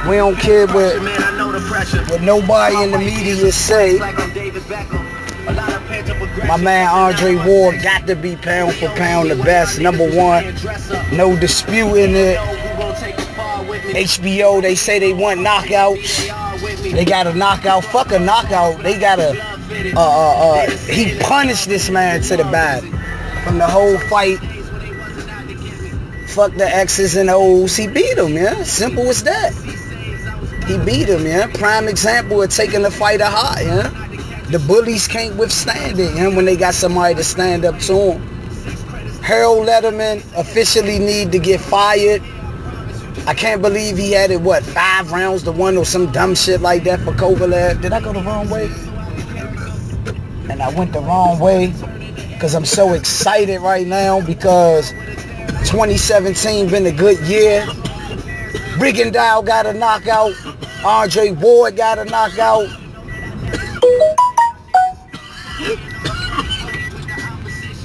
We don't care what nobody in the media say. My man Andre Ward got to be pound for pound the best. Number one, no disputing it. HBO, they say they want knockouts. They got a knockout. Fuck a knockout. They got a he punished this man to the body from the whole fight. Fuck the X's and O's. He beat him, yeah. Simple as that. He beat him, yeah. Prime example of taking the fighter hot, yeah. The bullies can't withstand it, yeah, when they got somebody to stand up to him. Harold Letterman officially need to get fired. I can't believe he had it, 5 rounds to 1 or some dumb shit like that for Kovalev. Did I go the wrong way? And I went the wrong way because I'm so excited right now because 2017 been a good year. Rigondeaux got a knockout. Andre Ward got a knockout.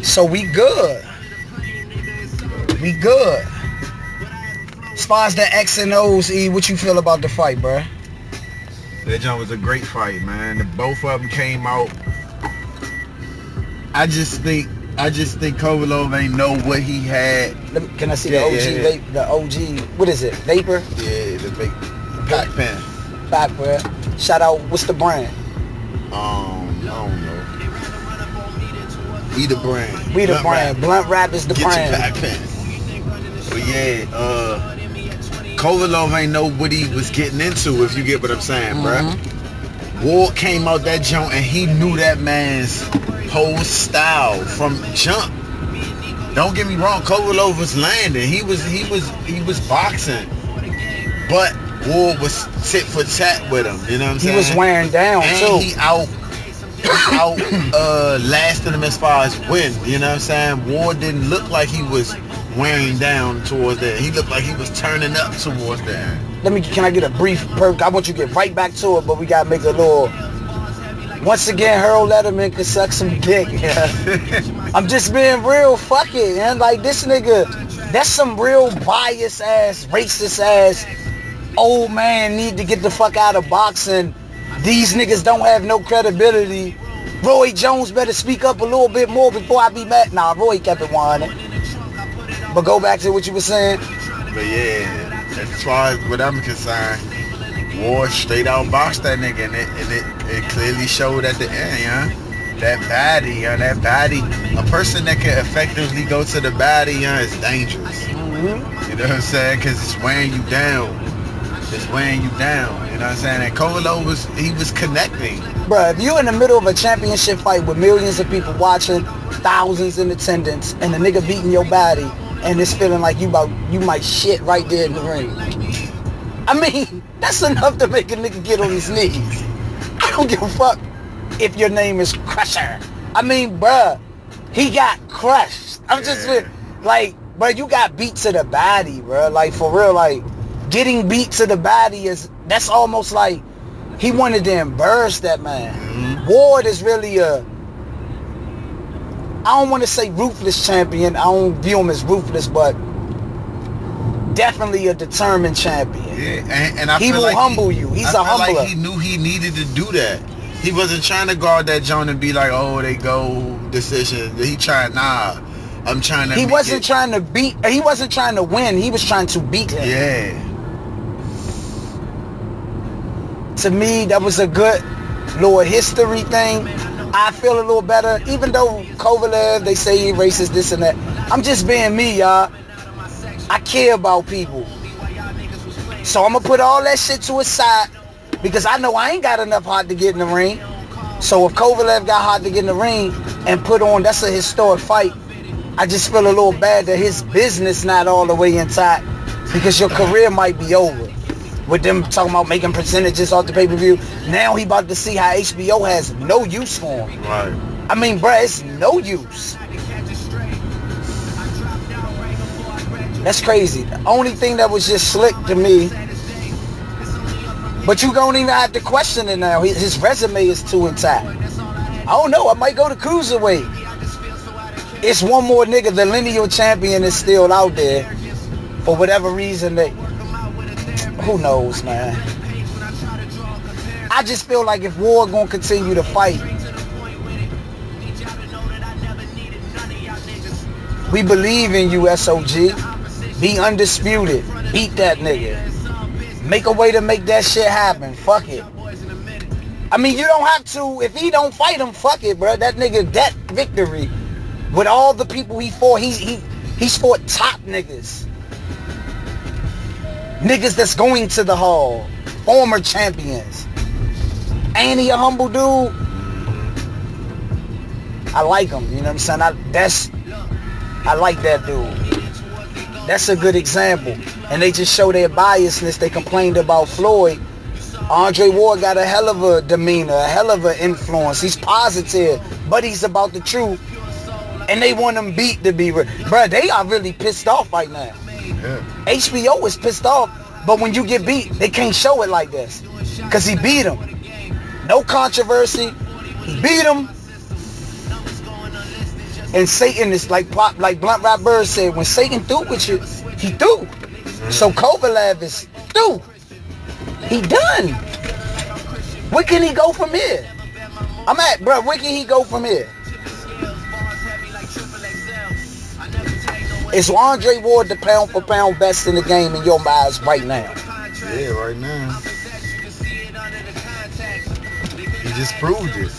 So we good. We good. As far as the X and O's, E, what you feel about the fight, bruh? That jump was a great fight, man. Both of them came out. I just think Kovalev ain't know what he had. Can I see the OG? The OG, what is it? Vapor? Yeah, the vapor. Pack pen. Pack, bruh. Shout out. What's the brand? I don't know. We the brand. We the brand. Blunt Rap is the brand. Get your pack pen. But yeah, Kovalev ain't know what he was getting into, if you get what I'm saying, bruh. Ward came out that joint and he knew that man's whole style from jump. Don't get me wrong, Kovalev was landing. He was boxing. But Ward was tit for tat with him, you know what I'm saying? He was wearing down and too. He out lasting him as far as win, you know what I'm saying? Ward didn't look like he was wearing down towards that. He looked like he was turning up towards that. Can I get a brief perk? I want you to get right back to it, but we gotta make a little. Once again, Harold Letterman can suck some dick. Yeah. I'm just being real. Fuck it, man. Like this nigga, that's some real bias ass, racist ass old man need to get the fuck out of boxing. These niggas don't have no credibility. Roy Jones better speak up a little bit more before I be mad. Nah, Roy kept it 100. But go back to what you were saying. But yeah, as far as what I'm concerned, Ward straight out boxed that nigga, and it clearly showed at the end, yeah. That body, a person that can effectively go to the body, yeah, is dangerous. You know what I'm saying? Because it's wearing you down. It's wearing you down. You know what I'm saying? And Kovalev was connecting. Bruh, if you're in the middle of a championship fight with millions of people watching, thousands in attendance, and the nigga beating your body, and it's feeling like you might shit right there in the ring. I mean, that's enough to make a nigga get on his knees. I don't give a fuck if your name is Crusher. I mean, bruh, he got crushed. I'm just like, bruh, you got beat to the body, bruh. Like, for real, like, getting beat to the body that's almost like he wanted to embarrass that man. Ward is really I don't want to say ruthless champion. I don't view him as ruthless, but definitely a determined champion. Yeah, and I he feel will like humble you. He's a humbler. Like he knew he needed to do that. He wasn't trying to guard that joint and be like, oh, they go decision. He tried, I'm trying to. He wasn't trying to beat. He wasn't trying to win. He was trying to beat him. Yeah. To me, that was a good little history thing. I feel a little better, even though Kovalev, they say he racist, this and that. I'm just being me, y'all. I care about people. So I'm going to put all that shit to a side because I know I ain't got enough heart to get in the ring. So if Kovalev got heart to get in the ring and put on, that's a historic fight. I just feel a little bad that his business not all the way intact because your career might be over. With them talking about making percentages off the pay-per-view. Now he about to see how HBO has no use for him. Right. I mean, bruh, it's no use. That's crazy. The only thing that was just slick to me, but you don't even have to question it now. His resume is too intact. I don't know. I might go to cruiserweight. It's one more nigga. The lineal champion is still out there. For whatever reason, who knows, man. I just feel like if War gonna continue to fight, we believe in you, SOG. Be undisputed. Beat that nigga. Make a way to make that shit happen. Fuck it. I mean, you don't have to. If he don't fight him, fuck it, bro. That nigga, that victory, with all the people he fought, he's fought top niggas. Niggas that's going to the hall. Former champions. Ain't he a humble dude? I like him, you know what I'm saying? I like that dude. That's a good example. And they just show their biasness. They complained about Floyd. Andre Ward got a hell of a demeanor, a hell of an influence. He's positive, but he's about the truth. And they want him beat to be real. Bruh, they are really pissed off right now. Yeah. HBO is pissed off, but when you get beat, they can't show it like this. Because he beat him. No controversy. He beat him. And Satan is like Blunt Rap Bird said, when Satan through with you, he through. So Kovalev is through. He done. Where can he go from here? Where can he go from here? Is Andre Ward the pound for pound best in the game in your eyes right now? Yeah, right now. He just proved it.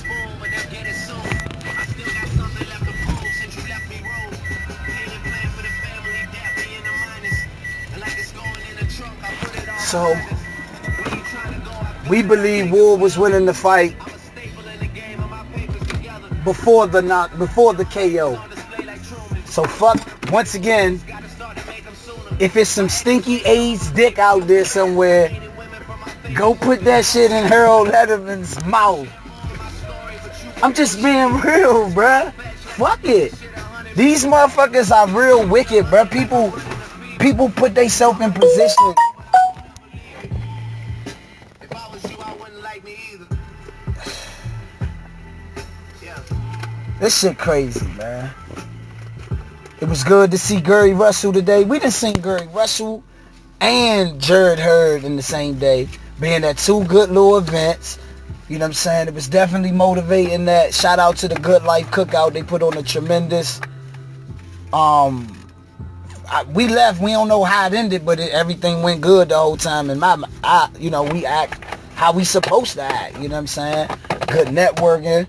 So, we believe Ward was winning the fight before the KO. So fuck, once again, if it's some stinky AIDS dick out there somewhere, go put that shit in Harold Letterman's mouth. I'm just being real, bruh. Fuck it. These motherfuckers are real wicked, bruh. People put themselves in position. This shit crazy, man. It was good to see Gary Russell today. We done seen Gary Russell and Jared Hurd in the same day, being at two good little events. You know what I'm saying? It was definitely motivating. That shout out to the Good Life Cookout. They put on a tremendous. We left. We don't know how it ended, but everything went good the whole time. And we act how we supposed to act. You know what I'm saying? Good networking.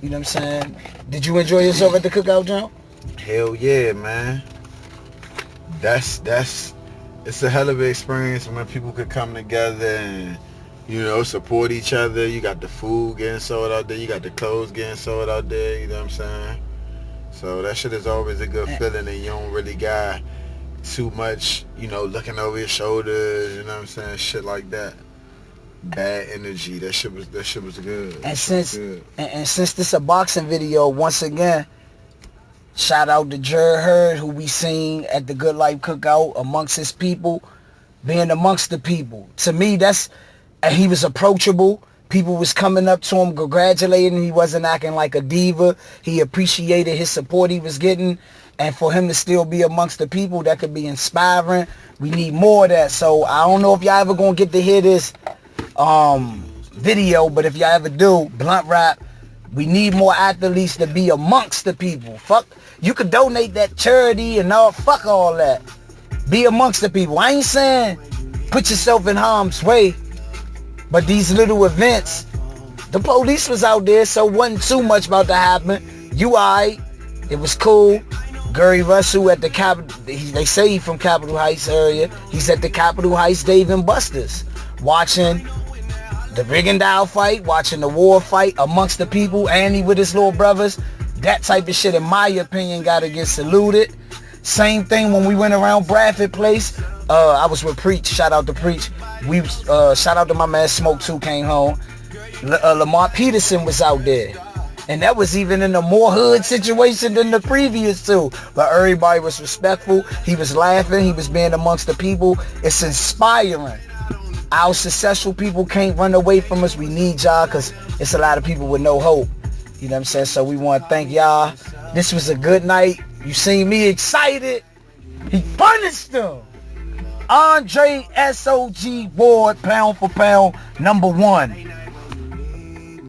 You know what I'm saying? Did you enjoy yourself at the cookout, John? Hell yeah, man. It's a hell of an experience when people could come together and, support each other. You got the food getting sold out there. You got the clothes getting sold out there. You know what I'm saying? So that shit is always a good feeling, and you don't really got too much, looking over your shoulders. You know what I'm saying? Shit like that. Bad energy. That shit was good. And since this a boxing video, once again, shout out to Jared Hurd, who we seen at the Good Life Cookout amongst his people, being amongst the people. To me, he was approachable. People was coming up to him, congratulating him. He wasn't acting like a diva. He appreciated his support he was getting. And for him to still be amongst the people, that could be inspiring. We need more of that. So I don't know if y'all ever gonna get to hear this video, but if y'all ever do, Blunt Rap, we need more athletes to be amongst the people. Fuck, you could donate that charity and all, fuck all that. Be amongst the people. I ain't saying put yourself in harm's way, but these little events, the police was out there, so wasn't too much about to happen. You alright, it was cool. Gary Russell at the they say he from Capitol Heights area. He's at the Capitol Heights Dave and Buster's, watching the Rigondeaux fight, watching the War fight amongst the people, and he with his little brothers. That type of shit, in my opinion, gotta get saluted. Same thing when we went around Bradford Place. I was with Preach. Shout out to Preach. Shout out to my man Smoke 2 came home. Lamar Peterson was out there. And that was even in a more hood situation than the previous two. But everybody was respectful. He was laughing. He was being amongst the people. It's inspiring. Our successful people can't run away from us. We need y'all, because it's a lot of people with no hope. You know what I'm saying? So we want to thank y'all. This was a good night. You seen me excited. He punished them. Andre SOG Ward, pound for pound, number one.